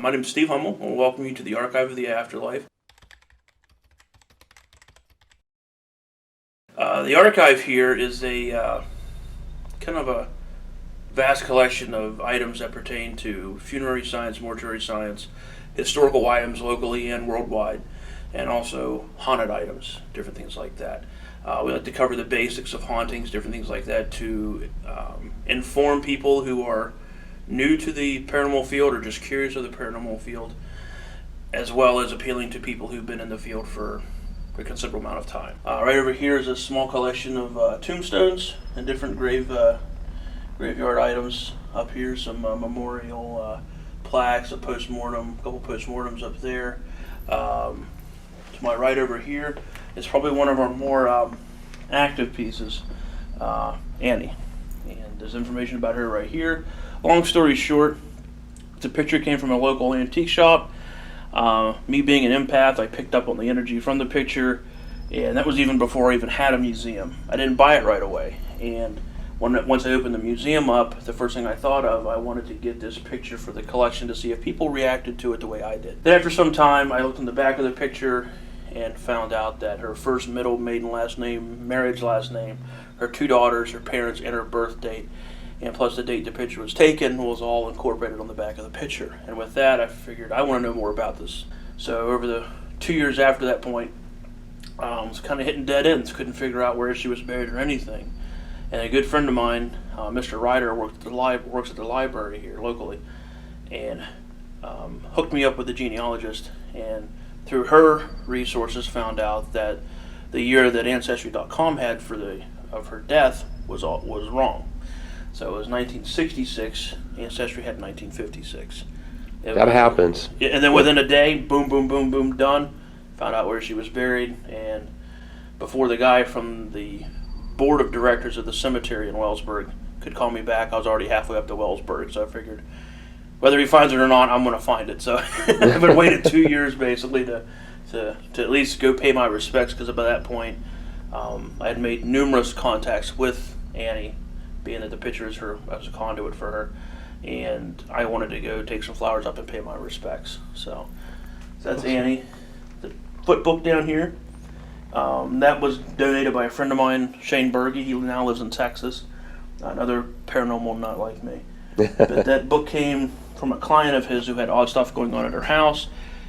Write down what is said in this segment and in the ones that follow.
My name is Steve Hummel, and welcome you to the Archive of the Afterlife. The archive here is a kind of a vast collection of items that pertain to funerary science, mortuary science, historical items locally and worldwide, and also haunted items, different things like that. We like to cover the basics of hauntings, different things like that, to inform people who are new to the paranormal field or just curious of the paranormal field, as well as appealing to people who've been in the field for a considerable amount of time. Right over here is a small collection of tombstones and different graveyard items. Up here, some memorial plaques, a couple postmortems up there. To my right over here is probably one of our more active pieces, Annie. And there's information about her right here. Long story short, the picture came from a local antique shop. Me being an empath, I picked up on the energy from the picture, and that was even before I even had a museum. I didn't buy it right away, and once I opened the museum up, the first thing I thought of, I wanted to get this picture for the collection to see if people reacted to it the way I did. Then after some time, I looked in the back of the picture and found out that her first, middle, maiden last name, marriage last name, her 2 daughters, her parents, and her birth date, and plus the date the picture was taken, was all incorporated on the back of the picture. And with that, I figured I want to know more about this. So over the 2 years after that point, I was kind of hitting dead ends, couldn't figure out where she was buried or anything. And a good friend of mine, Mr. Ryder, works at the library here locally, and hooked me up with a genealogist, and through her resources found out that the year that Ancestry.com had of her death was wrong. So it was 1966. Ancestry had 1956. That happens. And then within a day, boom, boom, boom, boom, done. Found out where she was buried, and before the guy from the board of directors of the cemetery in Wellsburg could call me back, I was already halfway up to Wellsburg. So I figured, whether he finds it or not, I'm going to find it. So I've been waiting 2 years basically to at least go pay my respects, because by that point, I had made numerous contacts with Annie, being that the picture is as a conduit for her, and I wanted to go take some flowers up and pay my respects. So that's Annie. The foot book down here, that was donated by a friend of mine, Shane Berge. He now lives in Texas, another paranormal nut like me. But that book came from a client of his who had odd stuff going on at her house.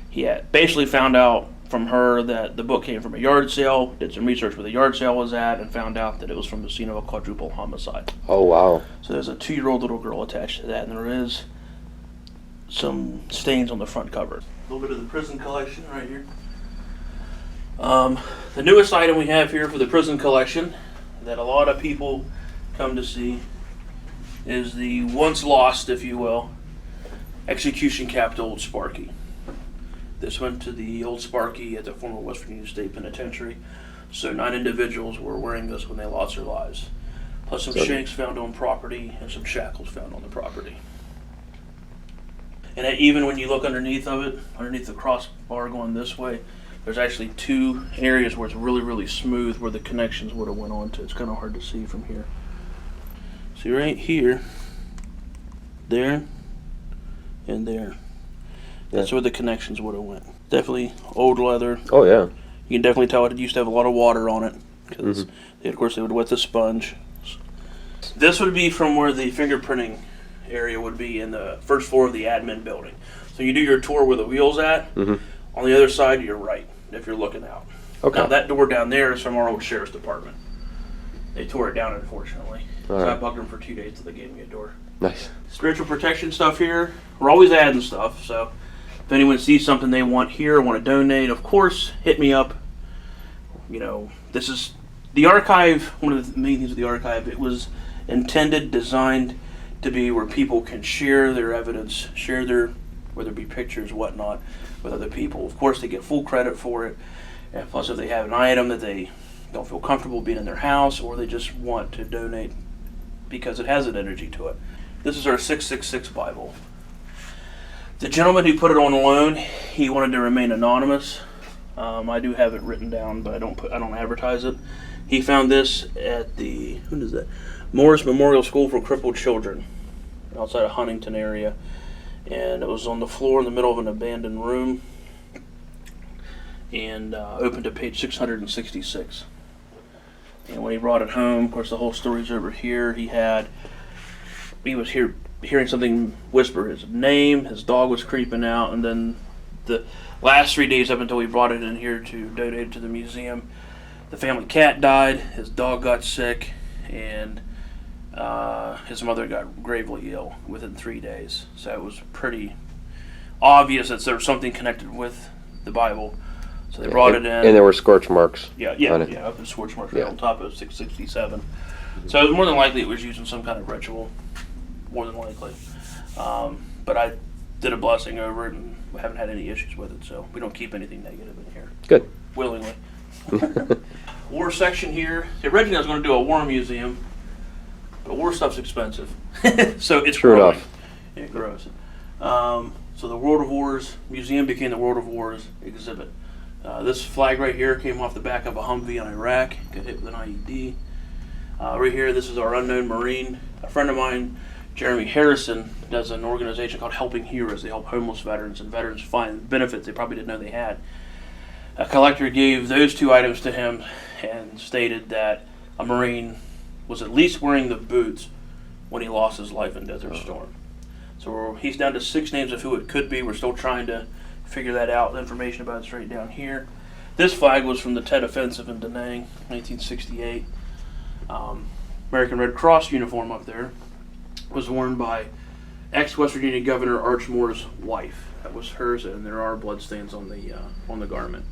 He had basically found out from her that the book came from a yard sale, did some research where the yard sale was at, and found out that it was from the scene of a quadruple homicide. Oh, wow. So there's a 2-year-old little girl attached to that, and there is some stains on the front cover. A little bit of the prison collection right here. The newest item we have here for the prison collection that a lot of people come to see is the once lost, if you will, execution capped Old Sparky. This went to the Old Sparky at the former West Virginia State Penitentiary. So 9 individuals were wearing this when they lost their lives. Plus some shanks found on property and some shackles found on the property. And even when you look underneath of it, underneath the crossbar going this way, there's actually 2 areas where it's really, really smooth where the connections would have went on to. It's kind of hard to see from here. See right here, there, and there. That's where the connections would have went. Definitely old leather. Oh, yeah. You can definitely tell it used to have a lot of water on it, because of course they would wet the sponge. This would be from where the fingerprinting area would be in the first floor of the admin building. So you do your tour where the wheel's at. On the other side, you're right, if you're looking out. Okay. Now that door down there is from our old sheriff's department. They tore it down, unfortunately. So I bugged them for 2 days till they gave me a door. Nice. Spiritual protection stuff here. We're always adding stuff, so if anyone sees something they want here, want to donate, of course, hit me up. You know, this is the archive. One of the main things of the archive, it was designed to be where people can share their evidence, share their, whether it be pictures, whatnot, with other people. Of course, they get full credit for it. And plus, if they have an item that they don't feel comfortable being in their house, or they just want to donate because it has an energy to it. This is our 666 Bible. The gentleman who put it on loan, he wanted to remain anonymous. I do have it written down, but I don't advertise it. He found this at the Morris Memorial School for Crippled Children outside of Huntington area, and it was on the floor in the middle of an abandoned room, and opened to page 666. And when he brought it home, of course, the whole story's over here. He was hearing something whisper his name. His dog was creeping out, and then the last 3 days up until we brought it in here to donate it to the museum, the family cat died. His dog got sick, and his mother got gravely ill within 3 days. So it was pretty obvious that there was something connected with the Bible. So they brought it in. And there were scorch marks. Yeah, up in scorch marks right on top of 667. So it was more than likely it was using some kind of ritual, more than likely. But I did a blessing over it, and we haven't had any issues with it, so we don't keep anything negative in here. Good. Willingly. War section here. Originally I was going to do a war museum, but war stuff's expensive. So it's True growing. enough. It grows. So the World of Wars museum became the World of Wars exhibit. This flag right here came off the back of a Humvee in Iraq. Got hit with an IED. Right here, this is our unknown Marine. A friend of mine, Jeremy Harrison, does an organization called Helping Heroes. They help homeless veterans and veterans find benefits they probably didn't know they had. A collector gave those two items to him and stated that a Marine was at least wearing the boots when he lost his life in Desert Storm. So he's down to 6 names of who it could be. We're still trying to figure that out. The information about it's right down here. This flag was from the Tet Offensive in Da Nang, 1968. American Red Cross uniform up there was worn by ex-West Virginia Governor Arch Moore's wife. That was hers, and there are bloodstains on the garment.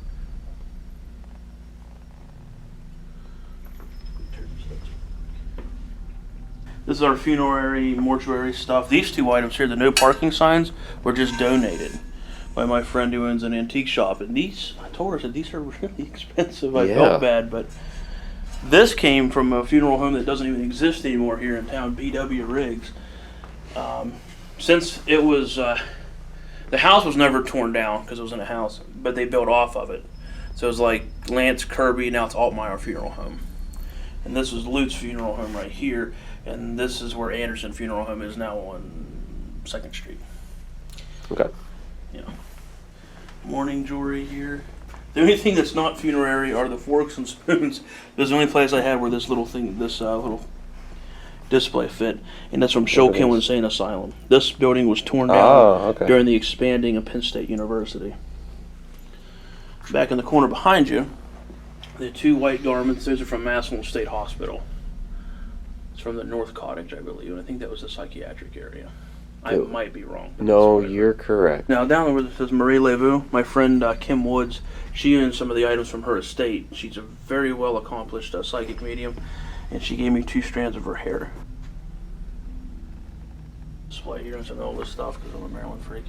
This is our funerary, mortuary stuff. These 2 items here, the no parking signs, were just donated by my friend who owns an antique shop. And these, I told her, I said, these are really expensive. I felt bad, but this came from a funeral home that doesn't even exist anymore here in town, B.W. Riggs. Since it was, the house was never torn down because it was in a house, but they built off of it. So it was like Lance Kirby, now it's Altmeyer Funeral Home. And this was Lute's funeral home right here. And this is where Anderson Funeral Home is now on 2nd Street. Okay. Yeah. Mourning jewelry here. The only thing that's not funerary are the forks and spoons. This is the only place I had where this little thing, this little display fit. And that's from Shokin Insane Asylum. This building was torn down during the expanding of Penn State University. Back in the corner behind you, the 2 white garments, those are from Massillon State Hospital. It's from the North Cottage, I believe, and I think that was the psychiatric area. I might be wrong. No, you're correct. Now, down there where it says Marie Laveau, my friend Kim Woods, she owns some of the items from her estate. She's a very well-accomplished psychic medium, and she gave me 2 strands of her hair. Display here and some of all this stuff because I'm a Maryland freak.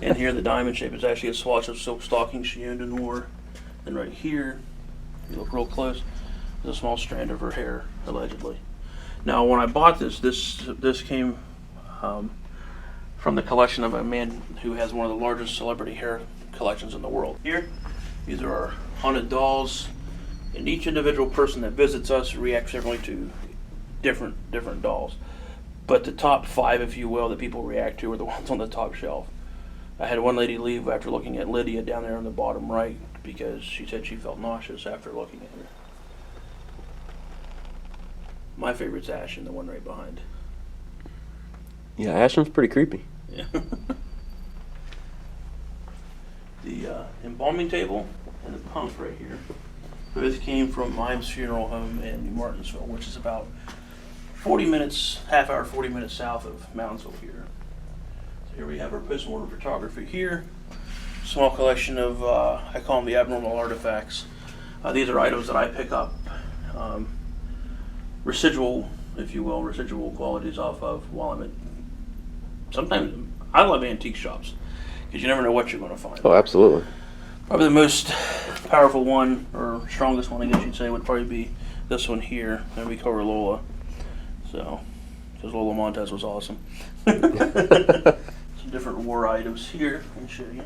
And here, the diamond shape is actually a swatch of silk stockings she owned and wore. And right here, if you look real close, there's a small strand of her hair, allegedly. Now, when I bought this came from the collection of a man who has one of the largest celebrity hair collections in the world. Here, these are our haunted dolls, and each individual person that visits us reacts differently to different dolls. But the top 5, if you will, that people react to are the ones on the top shelf. I had one lady leave after looking at Lydia down there on the bottom right because she said she felt nauseous after looking at her. My favorite's Ashen, the one right behind. Yeah, Ashton's pretty creepy. Yeah. The embalming table and the pump right here both came from Mimes Funeral Home in Martinsville, which is about 40 minutes south of Moundsville here. So here we have our post-mortem photography here. Small collection of, I call them the abnormal artifacts. These are items that I pick up residual, if you will, residual qualities off of while I'm at. Sometimes I love antique shops because you never know what you're going to find. Oh, absolutely. Probably the most powerful one, or strongest one, I guess you'd say, would probably be this one here. And we cover Lola. So, because Lola Montez was awesome. Some different war items here. Let me show you.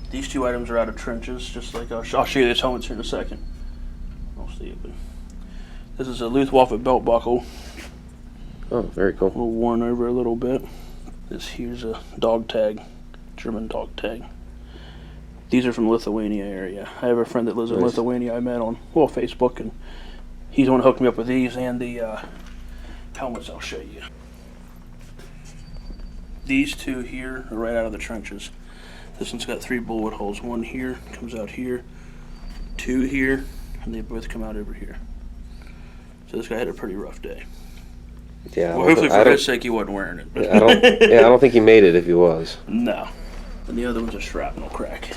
These 2 items are out of trenches, just like I'll show you this helmets here in a second. I'll see it, but this is a Luftwaffe belt buckle. Oh, very cool. A little worn over a little bit. This here's a dog tag, German dog tag. These are from Lithuania area. I have a friend that lives in Lithuania I met on, Facebook, and he's the one who hooked me up with these and the helmets I'll show you. These two here are right out of the trenches. This one's got 3 bullet holes. One here, comes out here, 2 here, and they both come out over here. So this guy had a pretty rough day. Yeah. Well, hopefully for his sake he wasn't wearing it. I don't think he made it if he was. No. And the other one's a shrapnel crack.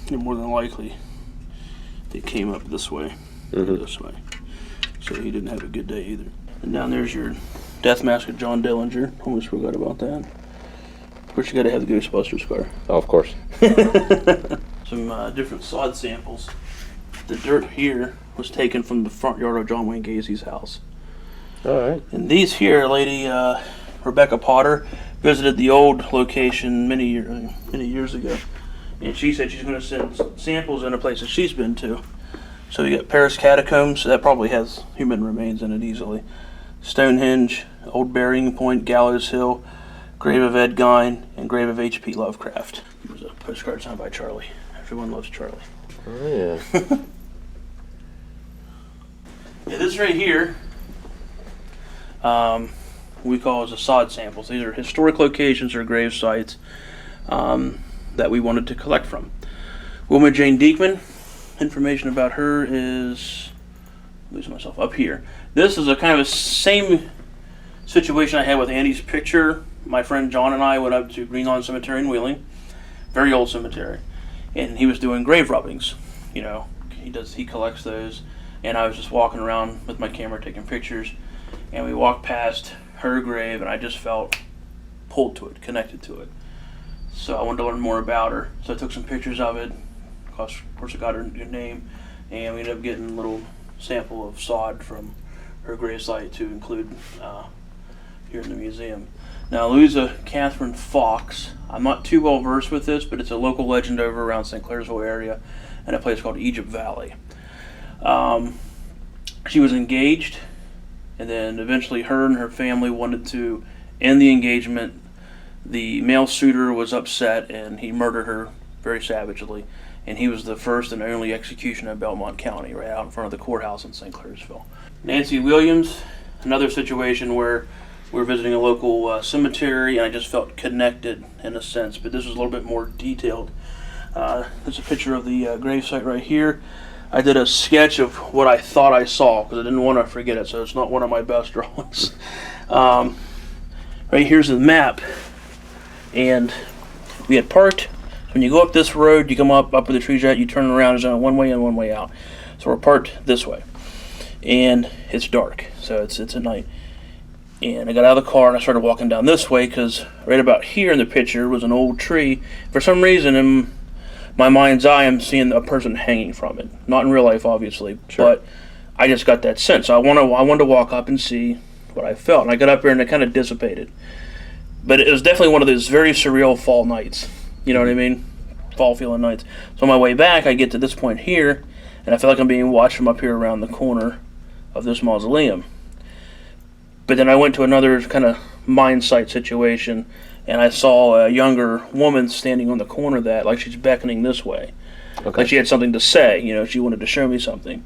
And more than likely, they came up this way, this way. So he didn't have a good day either. And down there's your death mask of John Dillinger. Almost forgot about that. Of course, you got to have the Ghostbusters car. Oh, of course. Some different sod samples. The dirt here was taken from the front yard of John Wayne Gacy's house. All right. And these here, lady Rebecca Potter visited the old location many years ago. And she said she's going to send samples in a place that she's been to. So you got Paris Catacombs, that probably has human remains in it easily. Stonehenge, Old Burying Point, Gallows Hill, Grave of Ed Gein, and Grave of H.P. Lovecraft. There's a postcard signed by Charlie. Everyone loves Charlie. Oh, yeah. Yeah, this right here, we call as a sod samples. These are historic locations or grave sites that we wanted to collect from. Wilma Jane Diekman, information about her is, losing myself, up here. This is a kind of a same situation I had with Andy's picture. My friend John and I went up to Green Lawn Cemetery in Wheeling, very old cemetery, and he was doing grave rubbings. You know, he collects those, and I was just walking around with my camera taking pictures, and we walked past her grave, and I just felt pulled to it, connected to it. So I wanted to learn more about her. So I took some pictures of it. Of course, I got her name, and we ended up getting a little sample of sod from her gravesite to include here in the museum. Now, Louisa Catherine Fox, I'm not too well versed with this, but it's a local legend over around St. Clairsville area in a place called Egypt Valley. She was engaged, and then eventually her and her family wanted to end the engagement. The male suitor was upset, and he murdered her very savagely. And he was the first and only execution in Belmont County, right out in front of the courthouse in St. Clairsville. Nancy Williams, another situation where we're visiting a local cemetery, and I just felt connected in a sense, but this was a little bit more detailed. There's a picture of the gravesite right here. I did a sketch of what I thought I saw, because I didn't want to forget it, so it's not one of my best drawings. Right here's the map. And we had parked. When you go up this road, you come up where the trees are at, you turn around, there's only one way in, one way out. So we're parked this way. And it's dark, so it's at night. And I got out of the car and I started walking down this way, because right about here in the picture was an old tree. For some reason, in my mind's eye, I'm seeing a person hanging from it. Not in real life, obviously, Sure. but I just got that sense. I wanted to walk up and see what I felt. And I got up there and it kind of dissipated. But it was definitely one of those very surreal fall nights. You know what I mean? Fall feeling nights. So on my way back, I get to this point here, and I feel like I'm being watched from up here around the corner of this mausoleum. But then I went to another kind of mine site situation, and I saw a younger woman standing on the corner of that, like she's beckoning this way. Okay. Like she had something to say, you know, she wanted to show me something.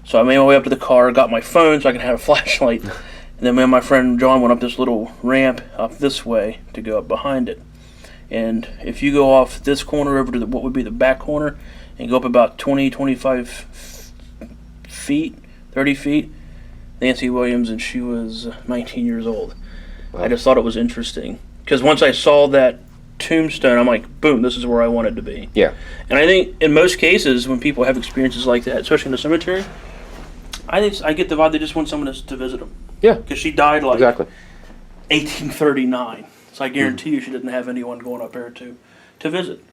So I made my way up to the car, got my phone so I could have a flashlight. And then me and my friend John went up this little ramp up this way to go up behind it. And if you go off this corner over to what would be the back corner and go up about 20, 25 feet, 30 feet, Nancy Williams, and she was 19 years old. Wow. I just thought it was interesting. Because once I saw that tombstone, I'm like, boom, this is where I wanted to be. Yeah. And I think in most cases, when people have experiences like that, especially in the cemetery, I get the vibe they just want someone to visit them. Yeah. Because she died like Exactly. 1839. So I guarantee you she didn't have anyone going up there to visit.